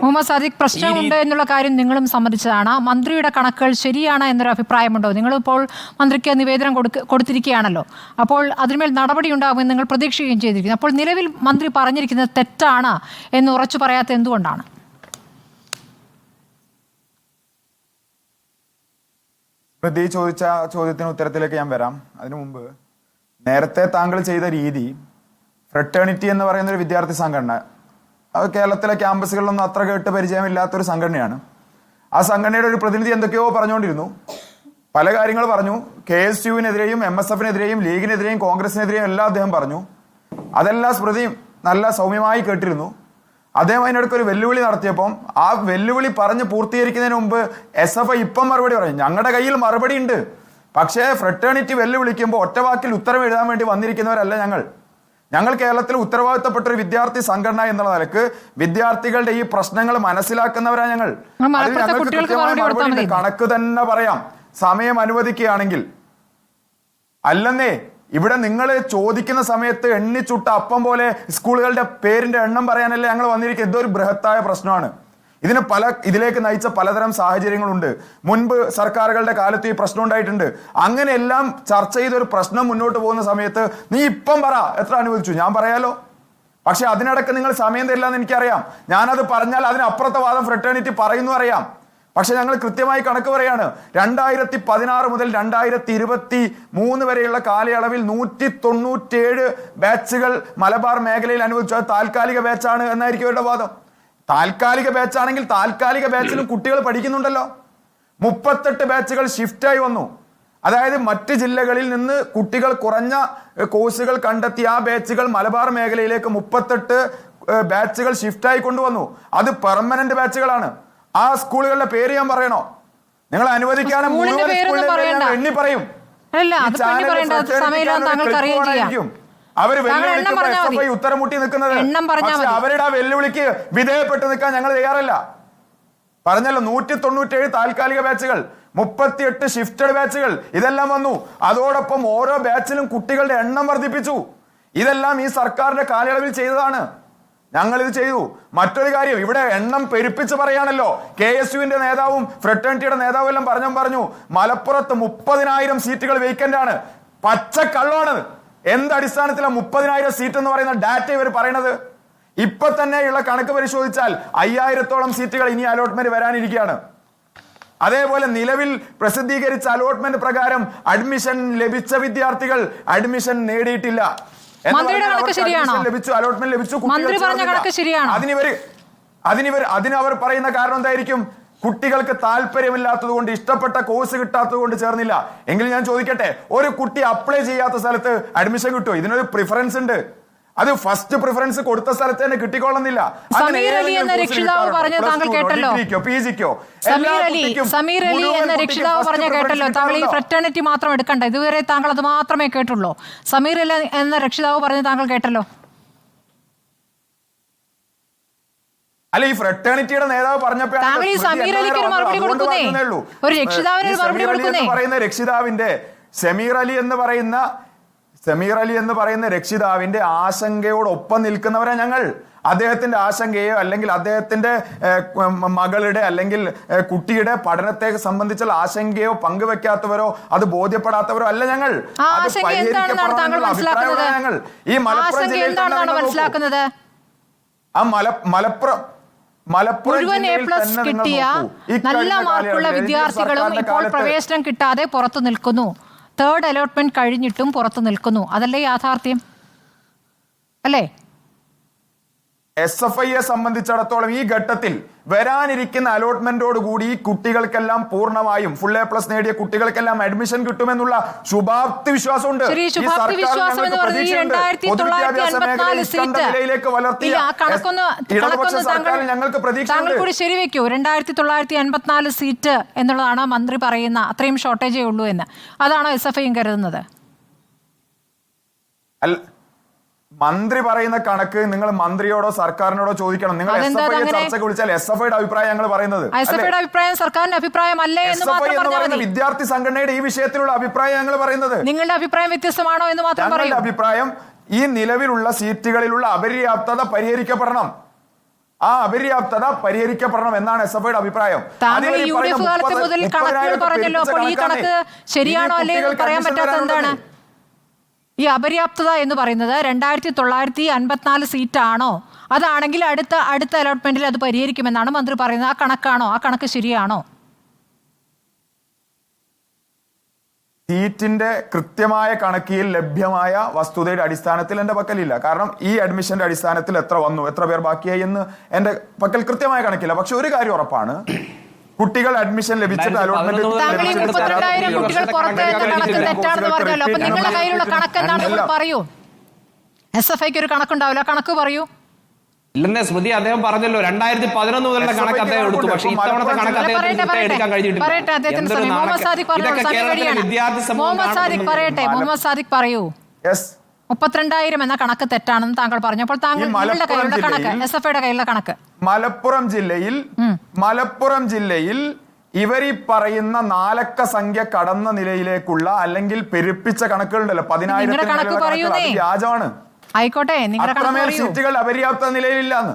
മുഹമ്മദ് സാദിഖ്, പ്രശ്നമുണ്ട് എന്നുള്ള കാര്യം നിങ്ങളും സമ്മതിച്ചതാണ്. മന്ത്രിയുടെ കണക്കുകൾ ശരിയാണ് എന്നൊരു അഭിപ്രായമുണ്ടോ? നിങ്ങളിപ്പോൾ മന്ത്രിക്ക് നിവേദനം കൊടുത്തിരിക്കുകയാണല്ലോ. അപ്പോൾ അതിന്മേൽ നടപടി ഉണ്ടാകുമെന്ന് നിങ്ങൾ പ്രതീക്ഷിക്കുകയും ചെയ്തിരിക്കുന്നു. അപ്പോൾ നിലവിൽ മന്ത്രി പറഞ്ഞിരിക്കുന്നത് തെറ്റാണ് എന്ന് ഉറച്ചു പറയാത്ത എന്തുകൊണ്ടാണ്? ചോദിച്ച ചോദ്യത്തിന് ഉത്തരത്തിലേക്ക് ഞാൻ വരാം. അതിനു മുമ്പ് നേരത്തെ താങ്കൾ ചെയ്ത രീതി, ഫ്രട്ടേണിറ്റി എന്ന് പറയുന്ന ഒരു വിദ്യാർത്ഥി സംഘടന, അത് കേരളത്തിലെ ക്യാമ്പസുകളിലൊന്നും അത്ര കേട്ട് പരിചയമില്ലാത്തൊരു സംഘടനയാണ്. ആ സംഘടനയുടെ ഒരു പ്രതിനിധി എന്തൊക്കെയോ പറഞ്ഞുകൊണ്ടിരുന്നു, പല കാര്യങ്ങൾ പറഞ്ഞു. KSUവിനെതിരെയും MSFനെതിരെയും ലീഗിനെതിരെയും കോൺഗ്രസിനെതിരെയും എല്ലാം അദ്ദേഹം പറഞ്ഞു. അതെല്ലാം സ്മൃതി നല്ല സൗമ്യമായി കേട്ടിരുന്നു. അദ്ദേഹം അതിനിടയ്ക്ക് ഒരു വെല്ലുവിളി നടത്തിയപ്പം ആ വെല്ലുവിളി പറഞ്ഞ് പൂർത്തീകരിക്കുന്നതിന് മുമ്പ് SFI ഇപ്പം മറുപടി പറയും, ഞങ്ങളുടെ കയ്യിൽ മറുപടി ഉണ്ട്, പക്ഷേ ഫ്രട്ടേണിറ്റി വെല്ലുവിളിക്കുമ്പോൾ ഒറ്റവാക്കിൽ ഉത്തരം എഴുതാൻ വേണ്ടി വന്നിരിക്കുന്നവരല്ല ഞങ്ങൾ കേരളത്തിൽ ഉത്തരവാദിത്തപ്പെട്ട ഒരു വിദ്യാർത്ഥി സംഘടന എന്നുള്ള നിലക്ക് വിദ്യാർത്ഥികളുടെ ഈ പ്രശ്നങ്ങൾ മനസ്സിലാക്കുന്നവരാ ഞങ്ങൾ. കണക്ക് തന്നെ പറയാം സമയം അനുവദിക്കുകയാണെങ്കിൽ. അല്ലെന്നേ, ഇവിടെ നിങ്ങൾ ചോദിക്കുന്ന സമയത്ത് എണ്ണിച്ചുട്ട അപ്പം പോലെ സ്കൂളുകളുടെ പേരിന്റെ എണ്ണം പറയാനല്ലേ ഞങ്ങൾ വന്നിരിക്കുന്നത്. ഇതൊരു ബൃഹത്തായ പ്രശ്നമാണ്. ഇതിലേക്ക് നയിച്ച പലതരം സാഹചര്യങ്ങളുണ്ട്. മുൻപ് സർക്കാരുകളുടെ കാലത്ത് ഈ പ്രശ്നം ഉണ്ടായിട്ടുണ്ട്. അങ്ങനെയെല്ലാം ചർച്ച ചെയ്തൊരു പ്രശ്നം മുന്നോട്ട് പോകുന്ന സമയത്ത് നീ ഇപ്പം പറ എത്ര അനുവദിച്ചു, ഞാൻ പറയാലോ. പക്ഷെ അതിനിടയ്ക്ക് നിങ്ങൾ സമയം തരില്ല എന്ന് എനിക്കറിയാം. ഞാനത് പറഞ്ഞാൽ അതിനപ്പുറത്തെ വാദം ഫ്രട്ടേണിറ്റി പറയുന്നു അറിയാം. പക്ഷെ ഞങ്ങൾ കൃത്യമായി കണക്ക് പറയാണ്. 2016 മുതൽ 2023 വരെയുള്ള കാലയളവിൽ 197 ബാച്ചുകൾ മലബാർ മേഖലയിൽ അനുവദിച്ചു. അത് താൽക്കാലിക ബാച്ചാണ് എന്നായിരിക്കും ഇവരുടെ വാദം. താൽക്കാലിക ബാച്ചാണെങ്കിൽ താൽക്കാലിക ബാച്ചിലും കുട്ടികൾ പഠിക്കുന്നുണ്ടല്ലോ. 38 ബാച്ചുകൾ ഷിഫ്റ്റായി വന്നു. അതായത് മറ്റ് ജില്ലകളിൽ നിന്ന് കുട്ടികൾ കുറഞ്ഞ കോഴ്സുകൾ കണ്ടെത്തി ആ ബാച്ചുകൾ മലബാർ മേഖലയിലേക്ക് 38 ബാച്ചുകൾ ഷിഫ്റ്റായി കൊണ്ടുവന്നു. അത് പെർമനന്റ് ബാച്ചുകളാണ്. ആ സ്കൂളുകളുടെ പേര് ഞാൻ പറയണോ? നിങ്ങൾ അനുവദിക്കാനും എണ്ണി പറയും. അവര് ഉത്തരം മുട്ടി നിൽക്കുന്നത്. അവരുടെ ആ വെല്ലുവിളിക്ക് വിധേയപ്പെട്ട് നിൽക്കാൻ ഞങ്ങൾ തയ്യാറല്ല. പറഞ്ഞല്ലോ, 197 താൽക്കാലിക ബാച്ചുകൾ, 38 ഷിഫ്റ്റഡ് ബാച്ചുകൾ, ഇതെല്ലാം വന്നു. അതോടൊപ്പം ഓരോ ബാച്ചിലും കുട്ടികളുടെ എണ്ണം വർദ്ധിപ്പിച്ചു. ഇതെല്ലാം ഈ സർക്കാരിന്റെ കാലയളവിൽ ചെയ്തതാണ്. ഞങ്ങൾ ഇത് ചെയ്തു. മറ്റൊരു കാര്യം, ഇവിടെ എണ്ണം പെരുപ്പിച്ച് പറയാണല്ലോ. KSUവിന്റെ നേതാവും ഫ്രട്ടേണിറ്റിയുടെ നേതാവും എല്ലാം പറഞ്ഞു മലപ്പുറത്ത് 30,000 സീറ്റുകൾ വേക്കന്റ് ആണ്. പച്ചക്കള്ളാണ്. എന്തടിസ്ഥാനത്തിലാണ് 30,000 സീറ്റ് എന്ന് പറയുന്ന ഡാറ്റ ഇവർ പറയണത്? ഇപ്പൊ തന്നെയുള്ള കണക്ക് പരിശോധിച്ചാൽ 5,000-ഓളം സീറ്റുകൾ ഇനി അലോട്ട്മെന്റ് വരാനിരിക്കുകയാണ്. അതേപോലെ നിലവിൽ പ്രസിദ്ധീകരിച്ച അലോട്ട്മെന്റ് പ്രകാരം അഡ്മിഷൻ ലഭിച്ച വിദ്യാർത്ഥികൾ അഡ്മിഷൻ നേടിയിട്ടില്ല. ലഭിച്ചു, അലോട്ട്മെന്റ് ലഭിച്ചു. അതിനവർ പറയുന്ന കാരണം എന്തായിരിക്കും? കുട്ടികൾക്ക് താല്പര്യമില്ലാത്തത് കൊണ്ട്, ഇഷ്ടപ്പെട്ട കോഴ്സ് കിട്ടാത്തത് കൊണ്ട് ചേർന്നില്ല. എങ്കിൽ ഞാൻ ചോദിക്കട്ടെ, ഒരു കുട്ടി അപ്ലൈ ചെയ്യാത്ത സ്ഥലത്ത് അഡ്മിഷൻ കിട്ടുമോ? ഇതിനൊരു പ്രിഫറൻസ് ഉണ്ട്. അത് ഫസ്റ്റ് പ്രിഫറൻസ് കൊടുത്ത സ്ഥലത്ത് തന്നെ കിട്ടിക്കൊള്ളുന്നില്ല. സമീർ അലി എന്ന രക്ഷിതാവ് പറഞ്ഞ താങ്കൾ കേട്ടല്ലോ. താങ്കൾ ഈ ഫ്രട്ടേണിറ്റി മാത്രം എടുക്കണ്ട, ഇതുവരെ താങ്കൾ അത് മാത്രമേ കേട്ടുള്ളൂ. സമീർ അലി എന്ന രക്ഷിതാവ് പറഞ്ഞ് താങ്കൾ കേട്ടല്ലോ. അല്ല, ഈ ഫ്രട്ടേണിറ്റിയുടെ നേതാവ് പറഞ്ഞപ്പോൾ പറയുന്ന രക്ഷിതാവിന്റെ സമീർ അലി എന്ന് പറയുന്ന രക്ഷിതാവിന്റെ ആശങ്കയോടൊപ്പം നിൽക്കുന്നവരാ ഞങ്ങൾ. അദ്ദേഹത്തിന്റെ ആശങ്കയോ അല്ലെങ്കിൽ അദ്ദേഹത്തിന്റെ മകളുടെ അല്ലെങ്കിൽ കുട്ടിയുടെ പഠനത്തെ സംബന്ധിച്ചുള്ള ആശങ്കയോ പങ്കുവെക്കാത്തവരോ അത് ബോധ്യപ്പെടാത്തവരോ അല്ല ഞങ്ങൾ. ഞങ്ങൾ ഈ മലപ്പുറം ജില്ലയിൽ മുഴുവൻ A+ കിട്ടിയ നല്ല മാർക്കുള്ള വിദ്യാർത്ഥികളും ഇപ്പോൾ പ്രവേശനം കിട്ടാതെ പുറത്തു നിൽക്കുന്നു. തേർഡ് അലോട്ട്മെന്റ് കഴിഞ്ഞിട്ടും പുറത്തു നിൽക്കുന്നു. അതല്ലേ യാഥാർത്ഥ്യം? അല്ലേ? SFIയെ സംബന്ധിച്ചിടത്തോളം ഈ ഘട്ടത്തിൽ വരാനിരിക്കുന്ന അലോട്ട്മെന്റോട് കൂടി ഈ കുട്ടികൾക്കെല്ലാം പൂർണ്ണമായും ഫുൾ A+ നേടിയ കുട്ടികൾക്കെല്ലാം അഡ്മിഷൻ കിട്ടുമെന്നുള്ള ശുഭാപ്തി വിശ്വാസമുണ്ട്. ഞങ്ങൾക്ക് പ്രതീക്ഷ ശരിവെക്കൂ. 2954 സീറ്റ് എന്നുള്ളതാണ് മന്ത്രി പറയുന്ന, അത്രയും ഷോർട്ടേജേ ഉള്ളൂ എന്ന്. അതാണോ SFIയും കരുതുന്നത്? മന്ത്രി പറയുന്ന കണക്ക് നിങ്ങൾ മന്ത്രിയോടോ സർക്കാരിനോടോ ചോദിക്കണം. നിങ്ങൾ SFI ചർച്ചയ്ക്ക് വിളിച്ചാൽ SFIയുടെ അഭിപ്രായം ഞങ്ങൾ പറയുന്നത്, സർക്കാരിന്റെ അഭിപ്രായമല്ലേ എന്ന് പറയുന്ന വിദ്യാർത്ഥി സംഘടനയുടെ ഈ വിഷയത്തിലുള്ള അഭിപ്രായം ഞങ്ങൾ പറയുന്നത്. നിങ്ങളുടെ അഭിപ്രായം വ്യത്യസ്തമാണോ എന്ന് മാത്രം പറയൂ. അഭിപ്രായം, ഈ നിലവിലുള്ള സീറ്റുകളിലുള്ള അപര്യാപ്തത പരിഹരിക്കപ്പെടണം. ആ അപര്യാപ്തത പരിഹരിക്കപ്പെടണം എന്നാണ് SFIയുടെ അഭിപ്രായം. താങ്കൾ UDF കാലത്ത് മുതൽ കണക്കുകൾ പറഞ്ഞല്ലോ. അപ്പോൾ ഈ കണക്ക് ശരിയാണോ അല്ലയോ പറയാൻ പറ്റാത്ത എന്താണ്? ഈ അപര്യാപ്തത എന്ന് പറയുന്നത് 2954 സീറ്റാണോ? അതാണെങ്കിൽ അടുത്ത അലോട്ട്മെന്റിൽ അത് പരിഹരിക്കുമെന്നാണ് മന്ത്രി പറയുന്നത്. ആ കണക്കാണോ? ആ കണക്ക് ശരിയാണോ? സീറ്റിന്റെ കൃത്യമായ കണക്കിൽ ലഭ്യമായ വസ്തുതയുടെ അടിസ്ഥാനത്തിൽ എന്റെ പക്കലില്ല. കാരണം ഈ അഡ്മിഷന്റെ അടിസ്ഥാനത്തിൽ എത്ര വന്നു, എത്ര പേർ ബാക്കിയായി എന്ന് എന്റെ പക്കൽ കൃത്യമായ കണക്കില്ല. പക്ഷെ ഒരു കാര്യം ഉറപ്പാണ്, കുട്ടികൾ അഡ്മിഷൻ ലഭിച്ചിട്ട് അലോട്ട്മെന്റ് നിങ്ങളുടെ കയ്യിലുള്ള കണക്ക് എന്താണെന്ന് പറയൂ. SFIക്ക് ഒരു കണക്കുണ്ടാവില്ല, കണക്ക് പറയൂ. ഇല്ലെന്നേ സ്മൃതി, അദ്ദേഹം പറഞ്ഞല്ലോ 2011 മുതലുള്ള കണക്ക് അദ്ദേഹം എടുത്തു. പക്ഷേ ഇത്തവണത്തെ കണക്ക് അദ്ദേഹത്തിന് എടുക്കാൻ കഴിഞ്ഞിട്ടില്ല. മുഹമ്മദ് സാദിഖ് പറയൂ. 32,000 എന്ന കണക്ക് തെറ്റാണെന്ന് താങ്കൾ പറഞ്ഞു. അപ്പോൾ താങ്കൾ നിങ്ങളുടെ കയ്യിലുള്ള കണക്ക്, SFIയുടെ കയ്യിലുള്ള കണക്ക്. മലപ്പുറം ജില്ലയിൽ ഇവർ ഈ പറയുന്ന 4 സംഖ്യ കടന്ന നിലയിലേക്കുള്ള അല്ലെങ്കിൽ പെരുപ്പിച്ച കണക്കുകളുണ്ടല്ലോ, 10,000 വ്യാജമാണ്. ആയിക്കോട്ടെ, നിങ്ങളുടെ സീറ്റുകൾ അപര്യാപ്ത നിലയിലില്ലാന്ന്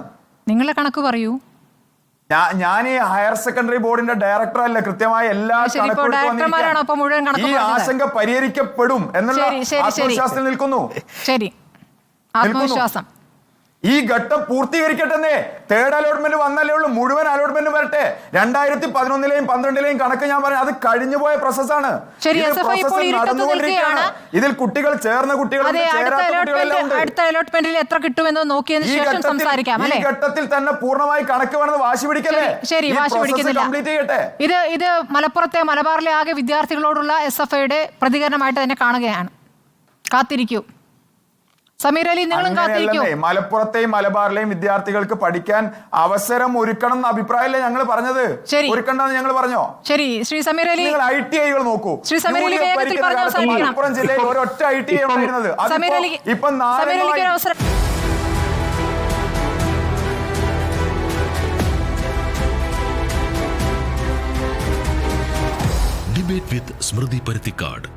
നിങ്ങളുടെ കണക്ക് പറയൂ. ഞാൻ ഈ ഹയർ സെക്കൻഡറി ബോർഡിന്റെ ഡയറക്ടർ അല്ല, കൃത്യമായ എല്ലാ ഈ ആശങ്ക പരിഹരിക്കപ്പെടും എന്നുള്ള ആത്മവിശ്വാസത്തിൽ നിൽക്കുന്നു. ശരി, ആത്മവിശ്വാസം ഈ ഘട്ടം പൂർത്തീകരിക്കട്ടെ. തേർഡ് അലോട്ട്മെന്റ് വന്നല്ലേ ഉള്ളൂ, മുഴുവൻ അലോട്ട്മെന്റ് വരട്ടെ. 2011-ലെയും 12-ലെയും കണക്ക് ഞാൻ പറഞ്ഞു, അത് കഴിഞ്ഞുപോയ പ്രോസസ്സാണ്. ഇതിൽ കുട്ടികൾ ചേർന്ന കുട്ടികൾ അടുത്ത അലോട്ട്മെന്റിൽ എത്ര കിട്ടുമെന്ന് നോക്കിയതിന് ശേഷം സംസാരിക്കാം. ഈ ഘട്ടത്തിൽ തന്നെ പൂർണ്ണമായി കണക്ക് വേണമെന്ന് വാശി പിടിക്കല്ലേ? ശരി, വാശി പിടിക്കുന്നില്ല. ഇത് മലബാറിലെ ആകെ വിദ്യാർത്ഥികളോടുള്ള SFIയുടെ പ്രതികരണമായിട്ട് തന്നെ കാണുകയാണ്. കാത്തിരിക്കൂ സമീർ അലി, നിങ്ങളും കാത്തിരിക്കൂ. മലപ്പുറത്തെയും മലബാറിലെയും വിദ്യാർത്ഥികൾക്ക് പഠിക്കാൻ അവസരം ഒരുക്കണം എന്ന അഭിപ്രായമല്ലേ ഞങ്ങൾ പറഞ്ഞത്? ഒരുക്കണ്ടെന്ന് ഞങ്ങൾ പറഞ്ഞോ? ശരി, ശ്രീ സമീർ അലി, നിങ്ങൾ ITI നോക്കൂ. ശ്രീ സമീർ അലി വേഗത്തിൽ പറഞ്ഞ മലപ്പുറം ജില്ലയിൽ ഒരൊറ്റ ITI ഉണ്ടായിരുന്നത്. ഇപ്പൊ അവസരം. ഡിബേറ്റ് വിത്ത് സ്മൃതി പരുത്തിക്കാട്.